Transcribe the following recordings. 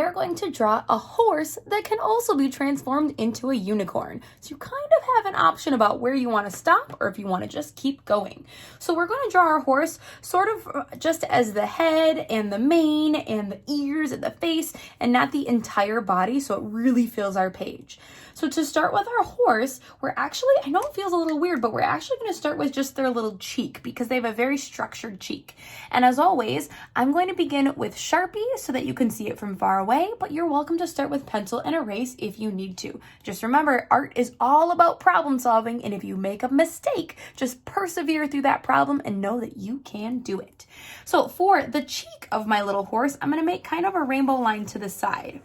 are going to draw a horse that can also be transformed into a unicorn. So you kind of have an option about where you want to stop or if you want to just keep going. So we're going to draw our horse sort of just as the head and the mane and the ears and the face and not the entire body, so it really fills our page. So to start with our horse, we're actually, I know it feels a little weird, but we're actually going to start with just their little cheek because they have a very structured cheek. And as always, I'm going to begin with Sharpie so that you can see it from far away, but you're welcome to start with pencil and erase if you need to. Just remember, art is all about problem solving, and if you make a mistake, just persevere through that problem and know that you can do it. So for the cheek of my little horse, I'm going to make kind of a rainbow line to the side.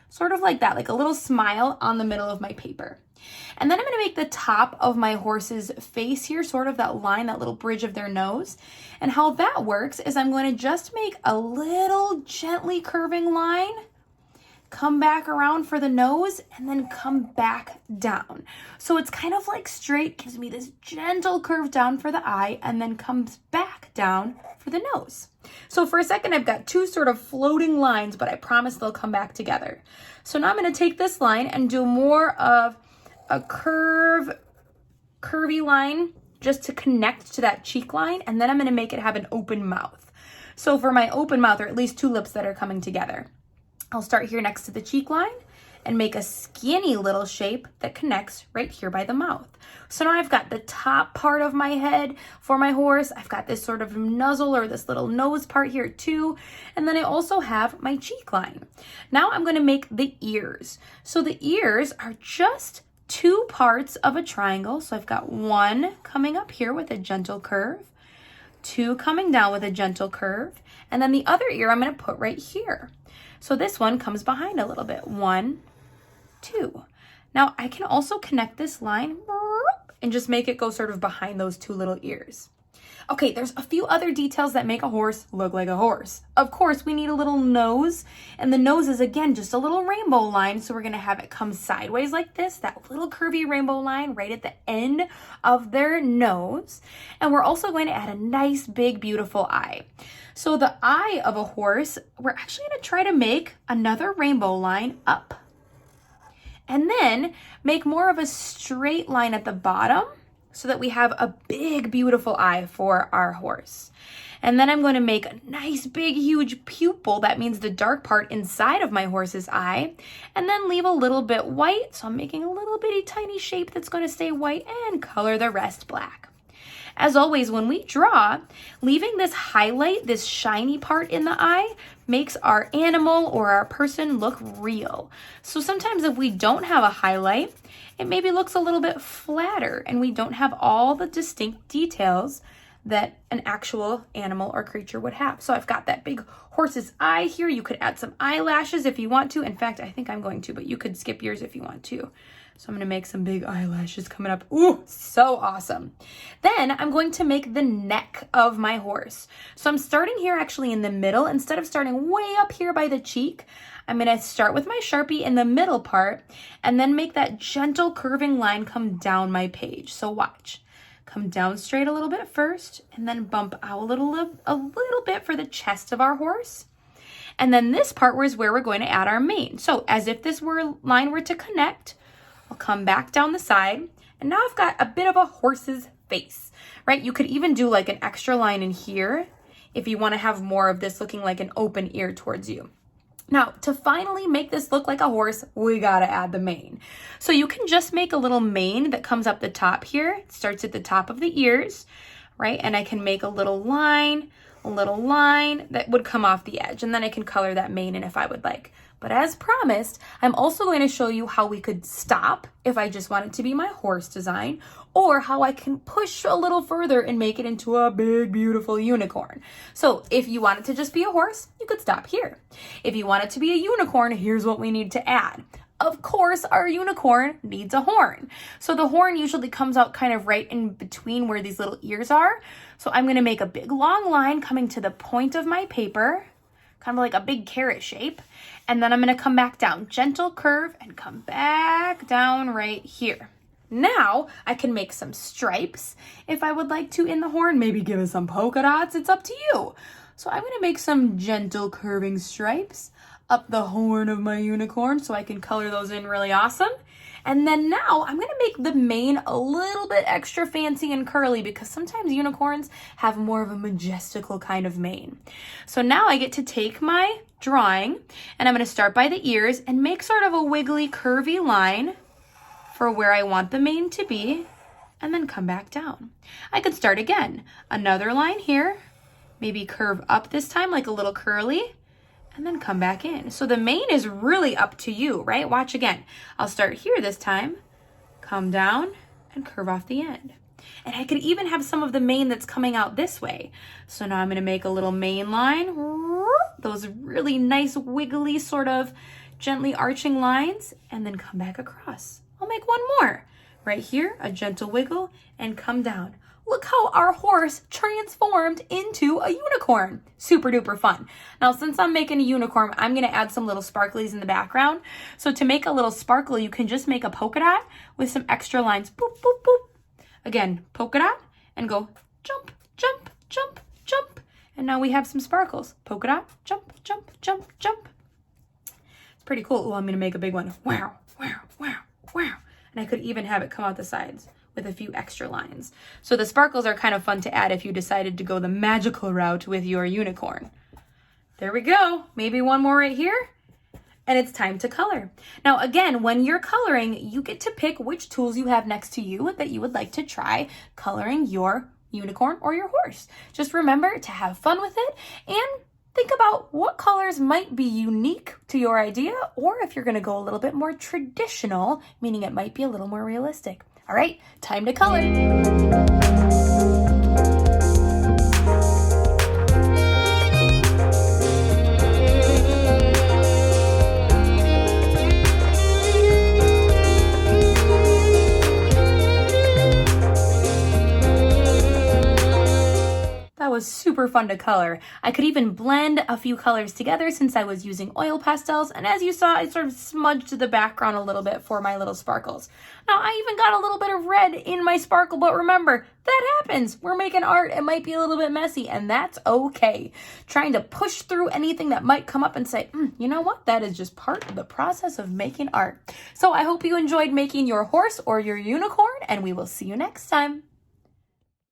Sort of like that, like a little smile on the middle of my paper. And then I'm going to make the top of my horse's face here, sort of that line, that little bridge of their nose. And how that works is I'm going to just make a little gently curving line, come back around for the nose, and then come back down. So it's kind of like straight, gives me this gentle curve down for the eye, and then comes back down for the nose. So for a second, I've got two sort of floating lines, but I promise they'll come back together. So now I'm going to take this line and do more of a curvy line just to connect to that cheek line, and then I'm going to make it have an open mouth. So for my open mouth, or at least two lips that are coming together, I'll start here next to the cheek line and make a skinny little shape that connects right here by the mouth. So now I've got the top part of my head for my horse. I've got this sort of nuzzle or this little nose part here too. And then I also have my cheek line. Now I'm going to make the ears. So the ears are just two parts of a triangle. So I've got one coming up here with a gentle curve, two coming down with a gentle curve, and then the other ear I'm going to put right here. So this one comes behind a little bit. 1, 2. Now I can also connect this line and just make it go sort of behind those two little ears. Okay, there's a few other details that make a horse look like a horse. Of course, we need a little nose, and the nose is again just a little rainbow line, so we're gonna have it come sideways like this, that little curvy rainbow line right at the end of their nose. And we're also going to add a nice, big, beautiful eye. So the eye of a horse, we're actually gonna try to make another rainbow line up. And then make more of a straight line at the bottom so that we have a big, beautiful eye for our horse. And then I'm going to make a nice, big, huge pupil. That means the dark part inside of my horse's eye. And then leave a little bit white. So I'm making a little bitty tiny shape that's going to stay white and color the rest black. As always, when we draw, leaving this highlight, this shiny part in the eye, makes our animal or our person look real. So sometimes if we don't have a highlight, it maybe looks a little bit flatter and we don't have all the distinct details that an actual animal or creature would have. So I've got that big horse's eye here. You could add some eyelashes if you want to. In fact, I think I'm going to, but you could skip yours if you want to. So I'm going to make some big eyelashes coming up. Ooh, so awesome. Then I'm going to make the neck of my horse. So I'm starting here actually in the middle. Instead of starting way up here by the cheek, I'm going to start with my Sharpie in the middle part and then make that gentle curving line come down my page. So watch. Come down straight a little bit first and then bump out a little bit for the chest of our horse. And then this part is where we're going to add our mane. So as if this line were to connect, I'll come back down the side, and now I've got a bit of a horse's face, right? You could even do like an extra line in here if you want to have more of this looking like an open ear towards you. Now, to finally make this look like a horse, we gotta add the mane. So you can just make a little mane that comes up the top here. It starts at the top of the ears, right? And I can make a little line that would come off the edge, and then I can color that mane in if I would like. But as promised, I'm also going to show you how we could stop if I just want it to be my horse design, or how I can push a little further and make it into a big, beautiful unicorn. So if you want it to just be a horse, you could stop here. If you want it to be a unicorn, here's what we need to add. Of course, our unicorn needs a horn. So the horn usually comes out kind of right in between where these little ears are. So I'm going to make a big long line coming to the point of my paper, kind of like a big carrot shape. And then I'm going to come back down, gentle curve, and come back down right here. Now I can make some stripes if I would like to in the horn, maybe give it some polka dots. It's up to you. So I'm gonna make some gentle curving stripes up the horn of my unicorn so I can color those in really awesome. And then now I'm gonna make the mane a little bit extra fancy and curly because sometimes unicorns have more of a majestical kind of mane. So now I get to take my drawing and I'm gonna start by the ears and make sort of a wiggly, curvy line for where I want the mane to be, and then come back down. I could start again. Another line here, maybe curve up this time like a little curly, and then come back in. So the mane is really up to you, right? Watch again. I'll start here this time, come down, and curve off the end. And I could even have some of the mane that's coming out this way. So now I'm gonna make a little mane line, those really nice wiggly sort of gently arching lines, and then come back across. I'll make one more. Right here, a gentle wiggle, and come down. Look how our horse transformed into a unicorn. Super duper fun. Now, since I'm making a unicorn, I'm gonna add some little sparklies in the background. So to make a little sparkle, you can just make a polka dot with some extra lines. Boop, boop, boop. Again, polka dot, and go jump, jump, jump, jump. And now we have some sparkles. Polka dot, jump, jump, jump, jump. It's pretty cool. Oh, I'm gonna make a big one. Wow, wow, wow, wow. And I could even have it come out the sides with a few extra lines. So the sparkles are kind of fun to add if you decided to go the magical route with your unicorn. There we go. Maybe one more right here. And it's time to color. Now, again, when you're coloring, you get to pick which tools you have next to you that you would like to try coloring your unicorn or your horse. Just remember to have fun with it and think about what colors might be unique to your idea, or if you're gonna go a little bit more traditional, meaning it might be a little more realistic. All right, time to color. Was super fun to color. I could even blend a few colors together since I was using oil pastels, and as you saw, I sort of smudged the background a little bit for my little sparkles. Now, I even got a little bit of red in my sparkle, but remember, that happens. We're making art. It might be a little bit messy, and that's okay. Trying to push through anything that might come up and say, you know what? That is just part of the process of making art. So I hope you enjoyed making your horse or your unicorn, and we will see you next time.